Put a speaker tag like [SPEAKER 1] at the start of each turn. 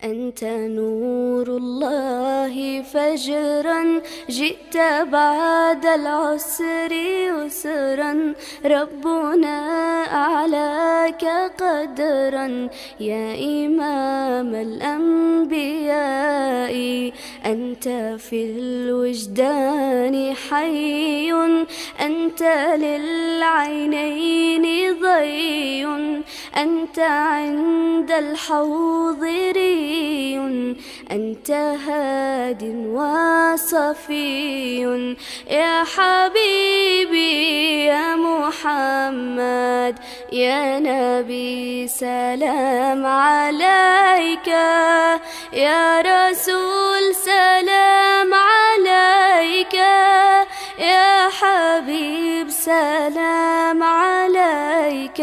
[SPEAKER 1] أنت نور الله فجرا، جئت بعد العسر يسرا، ربنا أعلاك قدرا يا إمام الأنبياء. أنت في الوجدان حي، أنت للعينين ضي، أنت عند الحوض ري، أنت هاد وصفي. يا حبيبي يا محمد يا نبي سلام عليك، يا رسول سلام عليك، يا حبيب سلام عليك.